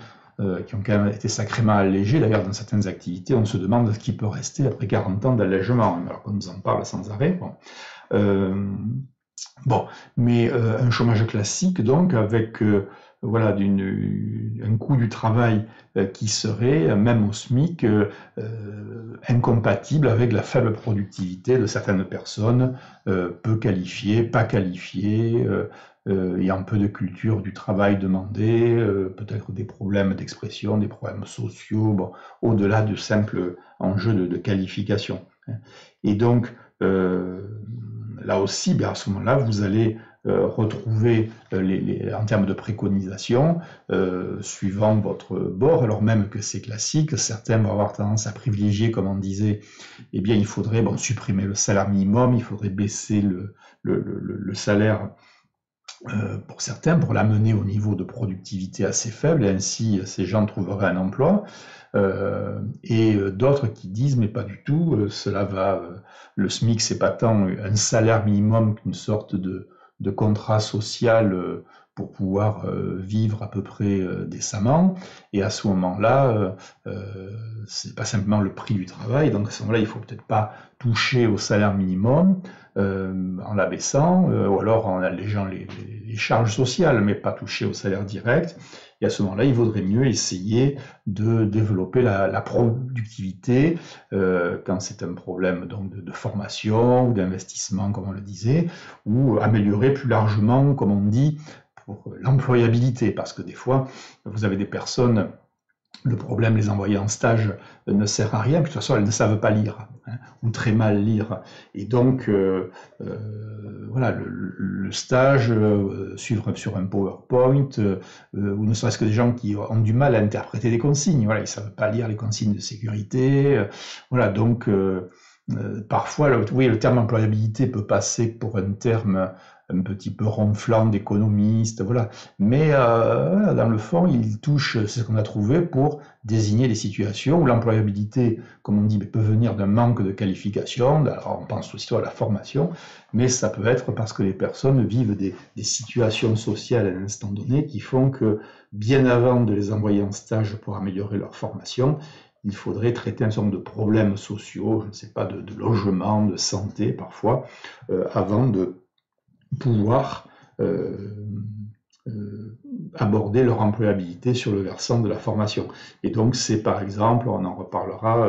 qui ont quand même été sacrément allégés. D'ailleurs, dans certaines activités, on se demande ce qui peut rester après 40 ans d'allègement, alors qu'on nous en parle sans arrêt. Bon, mais un chômage classique, donc, avec voilà, un coût du travail qui serait, même au SMIC, incompatible avec la faible productivité de certaines personnes, peu qualifiées, pas qualifiées, ayant peu de culture du travail demandé, peut-être des problèmes d'expression, des problèmes sociaux, bon, au-delà du simple enjeu de qualification. Et donc, là aussi, bien, à ce moment-là, vous allez retrouver en termes de préconisation, suivant votre bord, alors même que c'est classique, certains vont avoir tendance à privilégier, comme on disait, eh bien, il faudrait supprimer le salaire minimum, il faudrait baisser le salaire pour certains, pour l'amener au niveau de productivité assez faible, et ainsi ces gens trouveraient un emploi. Et d'autres qui disent mais pas du tout, cela va, le SMIC c'est pas tant un salaire minimum qu'une sorte de contrat social pour pouvoir vivre à peu près décemment, et à ce moment-là c'est pas simplement le prix du travail, donc à ce moment-là il faut peut-être pas toucher au salaire minimum en l'abaissant, ou alors en allégeant les charges sociales, mais pas toucher au salaire direct. Et à ce moment-là, il vaudrait mieux essayer de développer la productivité quand c'est un problème donc de formation ou d'investissement, comme on le disait, ou améliorer plus largement, comme on dit, pour l'employabilité, parce que des fois, vous avez des personnes, le problème, les envoyer en stage ne sert à rien, puis de toute façon, elles ne savent pas lire, ou très mal lire. Et donc, voilà, le stage, suivre sur un PowerPoint, ou ne serait-ce que des gens qui ont du mal à interpréter des consignes, voilà, ils ne savent pas lire les consignes de sécurité. Voilà, donc, parfois, oui, le terme employabilité peut passer pour un terme un petit peu ronflant d'économiste, voilà. Mais dans le fond, il touche, c'est ce qu'on a trouvé pour désigner des situations où l'employabilité, comme on dit, peut venir d'un manque de qualification. Alors on pense aussi à la formation, mais ça peut être parce que les personnes vivent des situations sociales à un instant donné qui font que, bien avant de les envoyer en stage pour améliorer leur formation, il faudrait traiter un certain nombre de problèmes sociaux, je ne sais pas, de logement, de santé parfois, avant de pouvoir aborder leur employabilité sur le versant de la formation. Et donc c'est par exemple, on en reparlera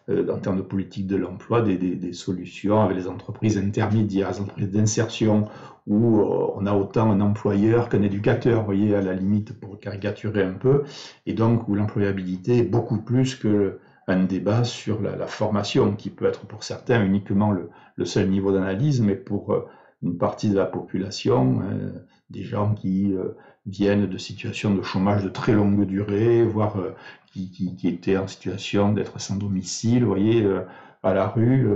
en termes de politique de l'emploi, des solutions avec les entreprises intermédiaires, les entreprises d'insertion, où on a autant un employeur qu'un éducateur, vous voyez, à la limite, pour caricaturer un peu, et donc où l'employabilité est beaucoup plus que un débat sur la formation, qui peut être pour certains uniquement le seul niveau d'analyse, mais pour une partie de la population, des gens qui viennent de situations de chômage de très longue durée, voire qui étaient en situation d'être sans domicile, vous voyez, à la rue,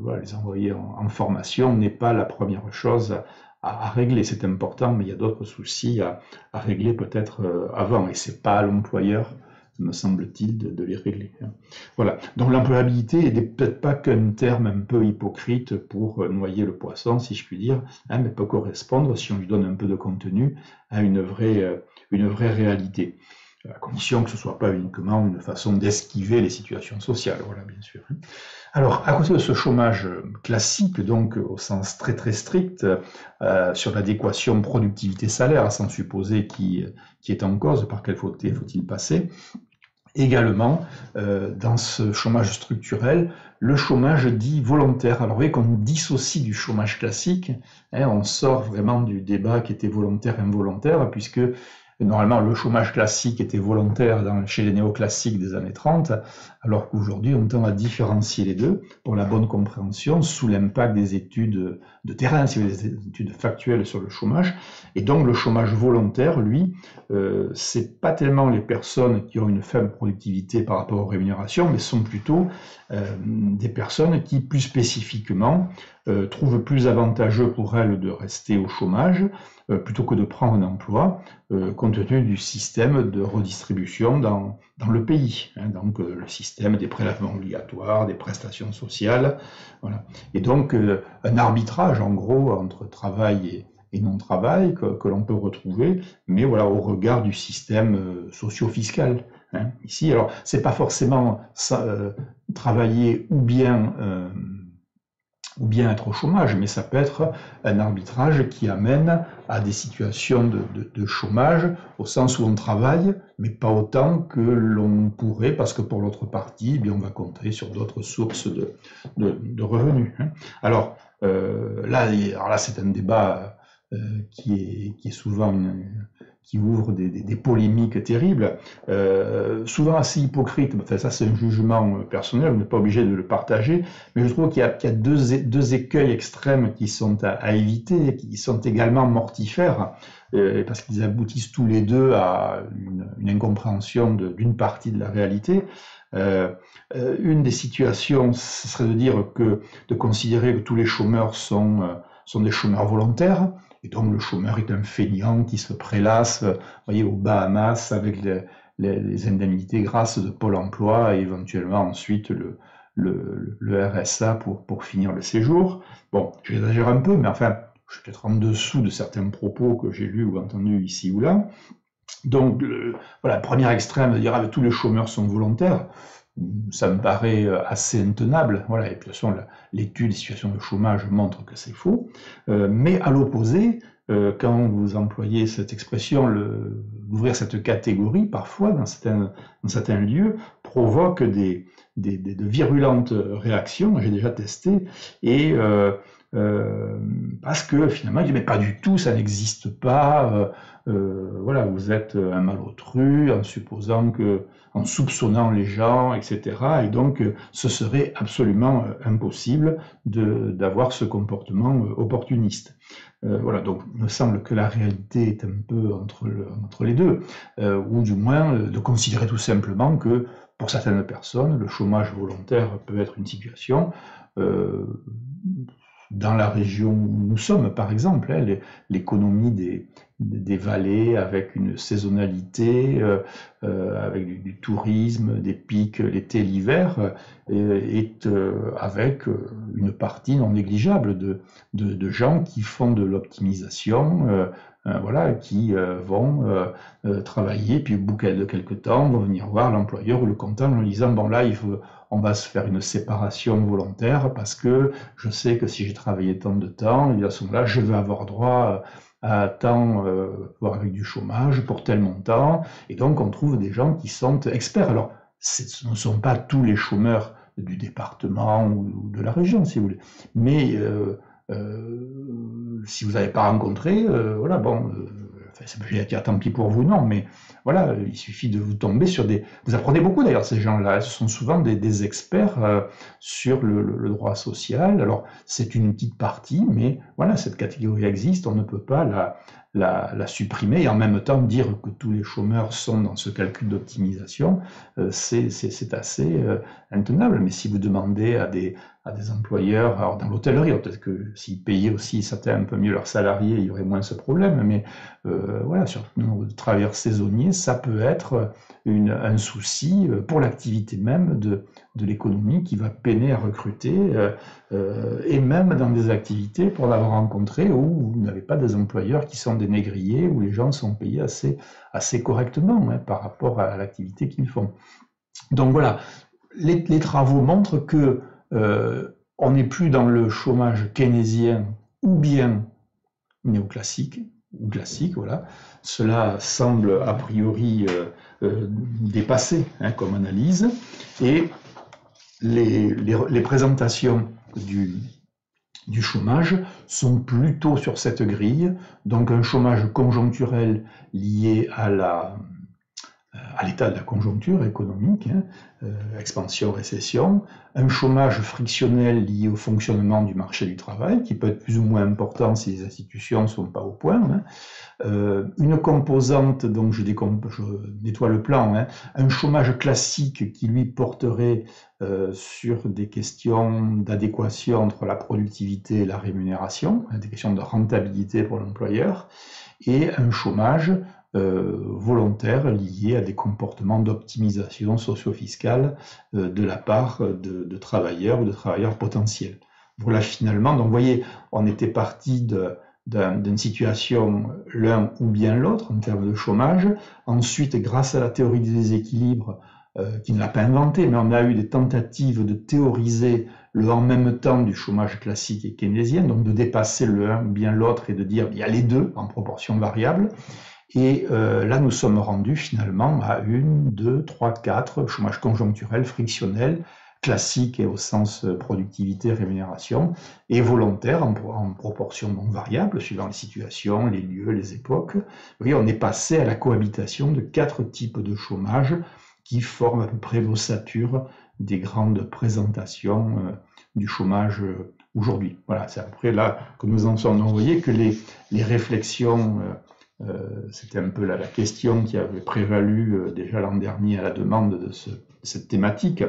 voilà, les envoyer en formation n'est pas la première chose à régler. C'est important, mais il y a d'autres soucis à régler peut-être avant, et c'est pas à l'employeur, me semble-t-il, de les régler. Voilà. Donc l'employabilité n'est peut-être pas qu'un terme un peu hypocrite pour noyer le poisson, si je puis dire, mais peut correspondre, si on lui donne un peu de contenu, à une vraie réalité. À condition que ce ne soit pas uniquement une façon d'esquiver les situations sociales, voilà, bien sûr. Alors, à côté de ce chômage classique, donc au sens très très strict, sur l'adéquation productivité-salaire, sans supposer qui est en cause, par quel faut-il passer, également, dans ce chômage structurel, le chômage dit volontaire. Alors vous voyez qu'on dissocie du chômage classique, on sort vraiment du débat qui était volontaire-involontaire, puisque normalement le chômage classique était volontaire chez les néoclassiques des années 30, alors qu'aujourd'hui on tend à différencier les deux pour la bonne compréhension sous l'impact des études de terrain, si vous voulez, des études factuelles sur le chômage. Et donc le chômage volontaire, lui, c'est pas tellement les personnes qui ont une faible productivité par rapport aux rémunérations, mais sont plutôt des personnes qui, plus spécifiquement, trouvent plus avantageux pour elles de rester au chômage plutôt que de prendre un emploi, compte tenu du système de redistribution dans le pays. Donc le système des prélèvements obligatoires, des prestations sociales, voilà. Et donc un arbitrage en gros entre travail et non-travail que l'on peut retrouver, mais voilà, au regard du système socio-fiscal. Ici, alors c'est pas forcément travailler ou bien être au chômage, mais ça peut être un arbitrage qui amène à des situations de chômage, au sens où on travaille, mais pas autant que l'on pourrait, parce que pour l'autre partie, eh bien, on va compter sur d'autres sources de revenus. Alors là c'est un débat qui est souvent qui ouvre des polémiques terribles, souvent assez hypocrites. Enfin, ça, c'est un jugement personnel, vous n'êtes pas obligé de le partager, mais je trouve qu'il y a deux écueils extrêmes qui sont à éviter, et qui sont également mortifères, parce qu'ils aboutissent tous les deux à une incompréhension d'une partie de la réalité. Une des situations, ce serait de considérer que tous les chômeurs sont des chômeurs volontaires, et donc le chômeur est un feignant qui se prélasse, voyez, aux Bahamas avec les indemnités grasses de Pôle emploi et éventuellement ensuite le RSA pour finir le séjour. Bon, j'exagère un peu, mais enfin, je suis peut-être en dessous de certains propos que j'ai lus ou entendus ici ou là. Donc, voilà, le premier extrême de dire ah, tous les chômeurs sont volontaires, ça me paraît assez intenable. Voilà, et puis, de toute façon, l'étude des situations de chômage montre que c'est faux. Mais à l'opposé, quand vous employez cette expression, d'ouvrir cette catégorie, parfois, dans certains lieux, provoque de virulentes réactions, j'ai déjà testé, et parce que finalement, il dit mais pas du tout, ça n'existe pas, voilà, vous êtes un malotru en soupçonnant les gens, etc. Et donc, ce serait absolument impossible d'avoir ce comportement opportuniste. Voilà, donc il me semble que la réalité est un peu entre les deux, ou du moins de considérer tout simplement que pour certaines personnes, le chômage volontaire peut être une situation dans la région où nous sommes, par exemple, hein, l'économie des vallées avec une saisonnalité, avec du tourisme, des pics l'été, l'hiver, est avec une partie non négligeable de gens qui font de l'optimisation, voilà, qui vont travailler, puis au bout de quelques temps, vont venir voir l'employeur ou le comptable en disant bon là, on va se faire une séparation volontaire parce que je sais que si j'ai travaillé tant de temps, et à ce moment-là, je vais avoir droit à tant, voire avec du chômage pour tel montant. Et donc, on trouve des gens qui sont experts. Alors, ce ne sont pas tous les chômeurs du département ou de la région, si vous voulez. Mais si vous n'avez pas rencontré, voilà, bon, je vais dire tant pis pour vous, non, mais voilà, il suffit de vous tomber sur des... Vous apprenez beaucoup d'ailleurs, ces gens-là, ce sont souvent des experts sur le droit social. Alors, c'est une petite partie, mais voilà, cette catégorie existe, on ne peut pas la supprimer et en même temps dire que tous les chômeurs sont dans ce calcul d'optimisation, c'est assez intenable. Mais si vous demandez à des employeurs, alors dans l'hôtellerie, peut-être que s'ils payaient aussi certains un peu mieux leurs salariés, il y aurait moins ce problème, mais voilà, sur le nombre de travailleurs saisonniers, ça peut être un souci pour l'activité même de l'économie qui va peiner à recruter, et même dans des activités, pour l'avoir rencontré, où vous n'avez pas des employeurs qui sont des négriers, où les gens sont payés assez correctement hein, par rapport à l'activité qu'ils font. Donc voilà, les travaux montrent que on n'est plus dans le chômage keynésien ou bien néoclassique, ou classique, voilà. Cela semble a priori dépassé hein, comme analyse, et les présentations du chômage sont plutôt sur cette grille, donc un chômage conjoncturel lié à l'état de la conjoncture économique, hein, expansion, récession, un chômage frictionnel lié au fonctionnement du marché du travail, qui peut être plus ou moins important si les institutions ne sont pas au point, hein, une composante, donc je nettoie le plan, hein, un chômage classique qui lui porterait sur des questions d'adéquation entre la productivité et la rémunération, hein, des questions de rentabilité pour l'employeur, et un chômage volontaires liés à des comportements d'optimisation socio-fiscale de la part de travailleurs ou de travailleurs potentiels. Voilà finalement, donc vous voyez, on était parti d'une situation l'un ou bien l'autre en termes de chômage. Ensuite, grâce à la théorie des déséquilibres, qui ne l'a pas inventé, mais on a eu des tentatives de théoriser le en même temps du chômage classique et keynésien, donc de dépasser le un ou bien l'autre et de dire il y a les deux en proportion variable. Et là, nous sommes rendus finalement à 1, 2, 3, 4 chômage conjoncturel, frictionnel, classique et au sens productivité, rémunération, et volontaire en proportion non variable, suivant les situations, les lieux, les époques. Vous voyez, on est passé à la cohabitation de 4 types de chômage qui forment à peu près l'ossature des grandes présentations du chômage aujourd'hui. Voilà, c'est à peu près là que nous en sommes. Donc, vous voyez que les réflexions, c'était un peu la question qui avait prévalu déjà l'an dernier à la demande de cette thématique.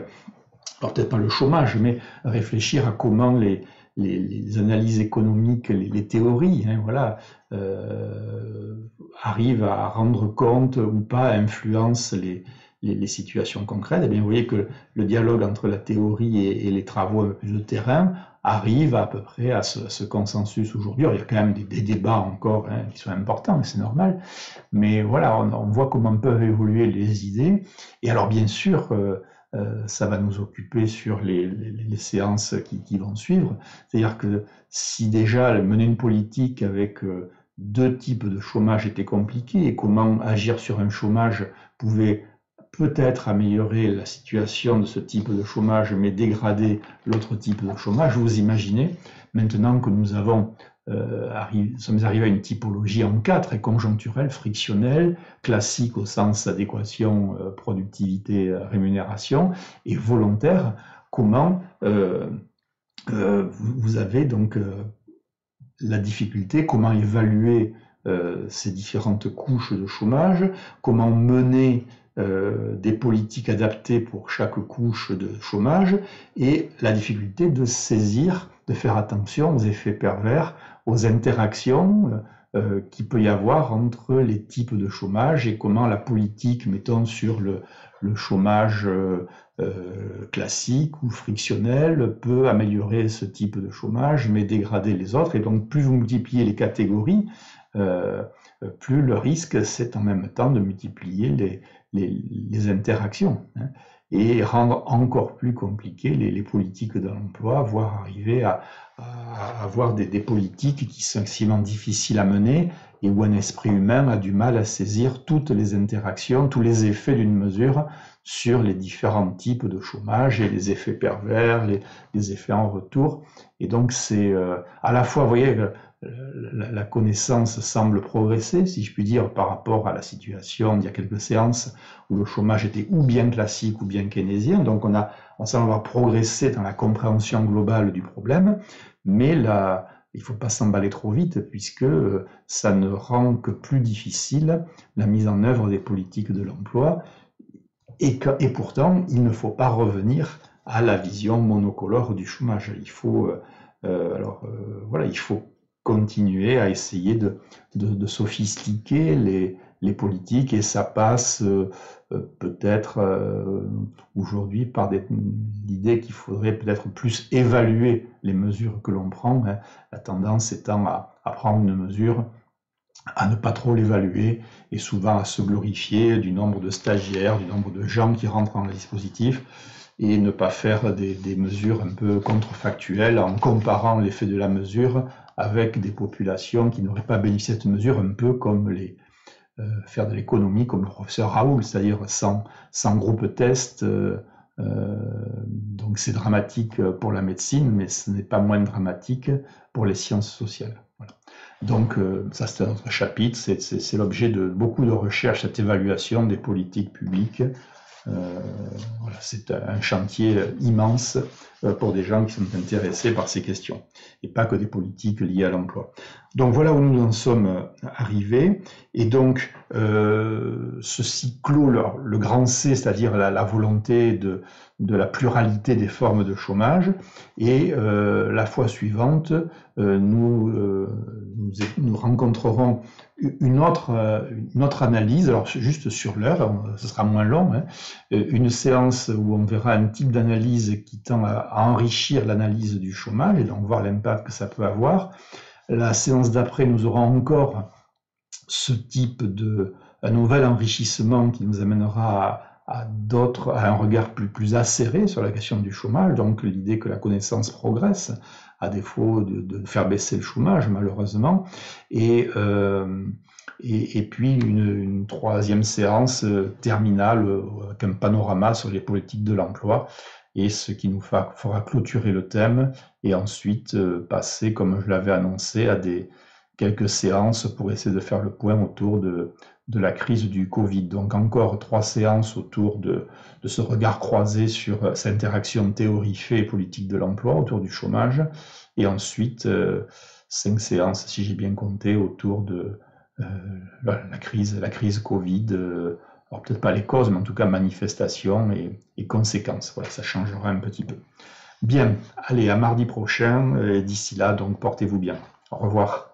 Alors peut-être pas le chômage, mais réfléchir à comment les analyses économiques, les théories, hein, voilà, arrivent à rendre compte ou pas, influencent les situations concrètes. Et bien, vous voyez que le dialogue entre la théorie et les travaux un peu plus de terrain arrive à peu près à ce consensus aujourd'hui. Il y a quand même des débats encore qui sont importants, mais c'est normal. Mais voilà, on voit comment peuvent évoluer les idées. Et alors, bien sûr, ça va nous occuper sur les séances qui vont suivre. C'est-à-dire que si déjà mener une politique avec 2 types de chômage était compliqué, et comment agir sur un chômage pouvait peut-être améliorer la situation de ce type de chômage, mais dégrader l'autre type de chômage, vous imaginez, maintenant que nous sommes arrivés à une typologie en 4, conjoncturelle, frictionnelle, classique au sens adéquation, productivité, rémunération, et volontaire, comment vous avez donc la difficulté, comment évaluer ces différentes couches de chômage, comment mener des politiques adaptées pour chaque couche de chômage, et la difficulté de saisir, de faire attention aux effets pervers, aux interactions qu'il peut y avoir entre les types de chômage, et comment la politique, mettons sur le chômage classique ou frictionnel, peut améliorer ce type de chômage, mais dégrader les autres. Et donc, plus vous multipliez les catégories, plus le risque, c'est en même temps de multiplier les interactions, hein, et rendre encore plus compliquées les politiques de l'emploi, voire arriver à avoir des politiques qui sont extrêmement difficiles à mener, et où un esprit humain a du mal à saisir toutes les interactions, tous les effets d'une mesure sur les différents types de chômage, et les effets pervers, les effets en retour. Et donc c'est à la fois, vous voyez, la connaissance semble progresser, si je puis dire, par rapport à la situation d'il y a quelques séances où le chômage était ou bien classique ou bien keynésien. Donc on semble avoir progressé dans la compréhension globale du problème, mais là, il ne faut pas s'emballer trop vite, puisque ça ne rend que plus difficile la mise en œuvre des politiques de l'emploi. Et pourtant, il ne faut pas revenir à la vision monocolore du chômage. Il faut, voilà, il faut continuer à essayer de sophistiquer les politiques, et ça passe peut-être aujourd'hui par l'idée qu'il faudrait peut-être plus évaluer les mesures que l'on prend, hein, la tendance étant à prendre une mesure, à ne pas trop l'évaluer, et souvent à se glorifier du nombre de stagiaires, du nombre de gens qui rentrent dans le dispositif, et ne pas faire des mesures un peu contrefactuelles en comparant l'effet de la mesure avec des populations qui n'auraient pas bénéficié de cette mesure, un peu comme faire de l'économie comme le professeur Raoul, c'est-à-dire sans groupe test. Donc c'est dramatique pour la médecine, mais ce n'est pas moins dramatique pour les sciences sociales. Voilà. Donc ça c'est un autre chapitre, c'est l'objet de beaucoup de recherches, cette évaluation des politiques publiques. Voilà, c'est un chantier immense pour des gens qui sont intéressés par ces questions, et pas que des politiques liées à l'emploi. Donc voilà où nous en sommes arrivés, et donc ceci clôt le grand C, c'est-à-dire la volonté de la pluralité des formes de chômage, et la fois suivante, nous rencontrerons une autre analyse, alors juste sur l'heure, ce sera moins long, hein, une séance où on verra un type d'analyse qui tend à enrichir l'analyse du chômage, et donc voir l'impact que ça peut avoir. La séance d'après, nous aurons encore ce type un nouvel enrichissement qui nous amènera à un regard plus acéré sur la question du chômage, donc l'idée que la connaissance progresse, à défaut de faire baisser le chômage, malheureusement, et puis une troisième séance terminale avec un panorama sur les politiques de l'emploi, et ce qui nous fera clôturer le thème, et ensuite passer, comme je l'avais annoncé, à quelques séances pour essayer de faire le point autour de la crise du Covid. Donc encore 3 séances autour de ce regard croisé sur cette interaction théorie-fait et politique de l'emploi autour du chômage, et ensuite 5 séances, si j'ai bien compté, autour de la crise Covid, alors peut-être pas les causes, mais en tout cas manifestations et conséquences. Voilà, ça changera un petit peu. Bien, allez, à mardi prochain, et d'ici là, donc portez-vous bien. Au revoir.